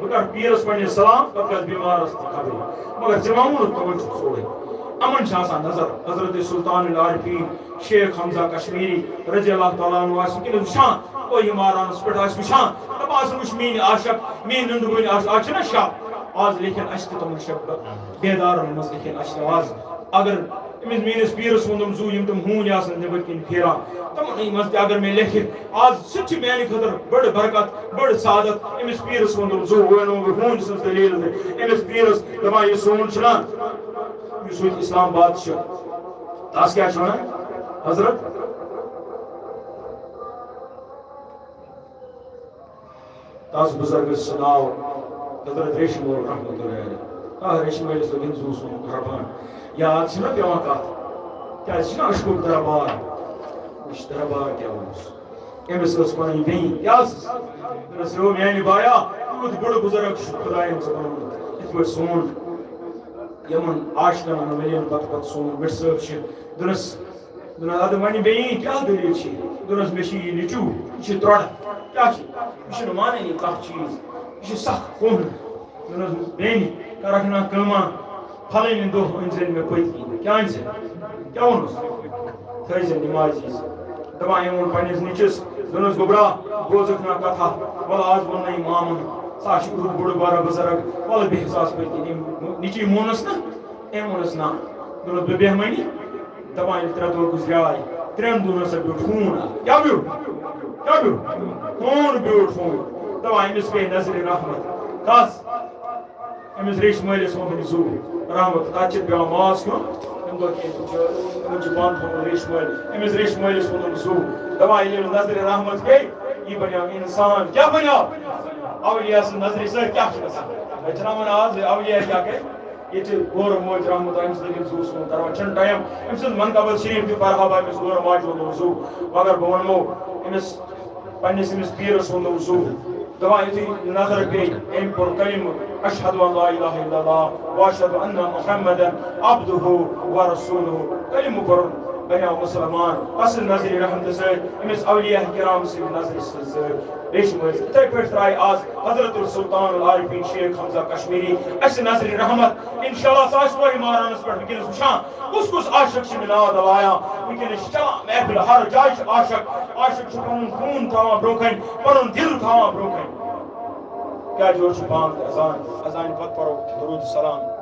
بہ پیرس پہ سلام پتہ گھس بیمارس خبر مگر ژے مانگو تمن سورے امن نظر حضرت سلطان العارفین شیخ حمزہ کشمیری رضی اللہ تعالیٰ عنہ ونکس وچان وہ مارانس پہ وچان دپان وچ مین عاشق مین نندبن آج نا شب آج لیکن اس تم شب بیدار مز لیکن اس آز اگر امس میس پیرس وندم زو یم تم ہون نبر کن پھیران تمن مز اگر میں لکھت آج سہ میانہ خاطر بڑ برکت بڑ سعادت امس پیرس وندم زو ہون سن دلیل امس پیرس دپان یہ سون چھنا اس اسلام آباد تس کیا ونان حضرت تس بزرگس ناو حضرت ریشم مول رحمۃ اللہ علیہ ریشم مولس لگن زو سون قربان یاد چھنا پیوان کت کیا چھنا اشکوک دربار اس دربار کیا ونس امس ٲس پنٕنۍ بیٚنہِ کیٛاہ ٲسٕس دوٚپُس میانہِ بایا یوٗت بوٚڑ بُزرگ چھُ خۄداین ژےٚ بنومُت یِتھ پٲٹھۍ سون یمن عاشقن ملین پتہ سون مٹ صٲب چھِ دوٚپنس ادٕ وۄنۍ بیٚیہِ کیٛاہ دٔلیٖل چھِ دوٚپنس مےٚ چھِ یہِ نیٚچوٗ یہِ چھِ ترٛوڑٕ کیٛاہ چھِ یہِ چھُنہٕ مانٲنی کانٛہہ چیٖز یہِ چھِ سخ کوٚن دوٚپنس بیٚنہِ کرکھ نا کٲما پھلٲنہِ دۄہ أنۍ زٮ۪ن مےٚ پٔتۍ کیٛاہ أنۍ زٮ۪ن کیٛاہ ووٚنُس تھٲے زٮ۪ن نِماز ییٖزِ دپان أمۍ ووٚن پنٛنِس نیٚچوِس دوٚپنس گوٚبرا بوزُکھ نا کتھا وَلہٕ آز ووٚننَے مامن سا چھُ یوٗت بوٚڑ بارٕ بُزرگ وَلہٕ بیٚہہ ساس پٔتۍ کِنۍ أمۍ نیٚچی مونُس نا أمۍ ووٚنُس نا دوٚپنس بہٕ بیٚہمَے نہٕ دپان ییٚلہِ 3 دۄہ گُزریاے 3 دۄہن ہسا بیوٗٹھ ہوٗن اکھ کیٛاہ بیوٗٹھ ہوٗن بیوٗٹھ ہوٗن دپان أمِس پیٚیہِ نظرِ رحمت کس أمِس ریشہِ مٲلِس ووٚنُن زوٗ رحمت تتہِ چھِ پیٚوان ماز کھیوٚن تمہِ دۄہ کینٛہہ تِمن چھُ بنٛد تھوٚمُت ریشہِ مٲلۍ أمِس ریشہِ مٲلِس ووٚنُن زوٗ دپان ییٚلہِ أمِس نظرِ رحمت پیٚیہِ یہِ بنیو اِنسان کیٛاہ بنیو اولیاء سٕنٛز نظرِ سۭتۍ کیٛاہ چھُ گژھان أسۍ چھِنا ونان آز اولیاء کیٛاہ کرِ ییٚتہِ گورٕ موج رحمت أمِس لٔگِن زوٗ سون کران چھُنہٕ ٹایم أمۍ سٕنٛز منقبل شریٖف تہِ پرہا بہٕ أمِس گورٕ ماجہِ ووٚنُم زوٗ مگر بہٕ وَنمو أمِس پنٛنِس أمِس پیٖرس ووٚنُم زوٗ دپان یُتھُے نظر پیٚیہِ أمۍ پوٚر کلمہٕ اشہدُ ان لا الہ الا اللہ واشہدُ ان محمدًا عبدُہ ورسوٗلُہ کلمہٕ پوٚرُن بنیو مسلمان اصل نظرِ رحمتہٕ سۭتۍ أمِس اولیاء کرام سٕنٛدِ نظرِ سۭتۍ ریشہِ مٲلِس یِتھَے پٲٹھۍ ترٛایہِ آز حضرت السلطان العارفین شیخ حمزہ کشمیری اَسہِ نظرِ رحمت انشاءاللہ سُہ آسہِ وٲحِ مہرانس پٮ۪ٹھ وٕنکٮ۪نس وٕچھان کُس کُس عاشق چھِ مِلاد لایان وٕنکٮ۪نس چھِ چلان محفل ہر جایہِ چھُ عاشق چھُ پنُن خوٗن تھاوان برٛونٛہہ کَنہِ پنُن دِل تھاوان برٛونٛہہ کَنہِ کیٛازِ یورٕ چھُ بانٛگ اذان پتہٕ پرو درود سلام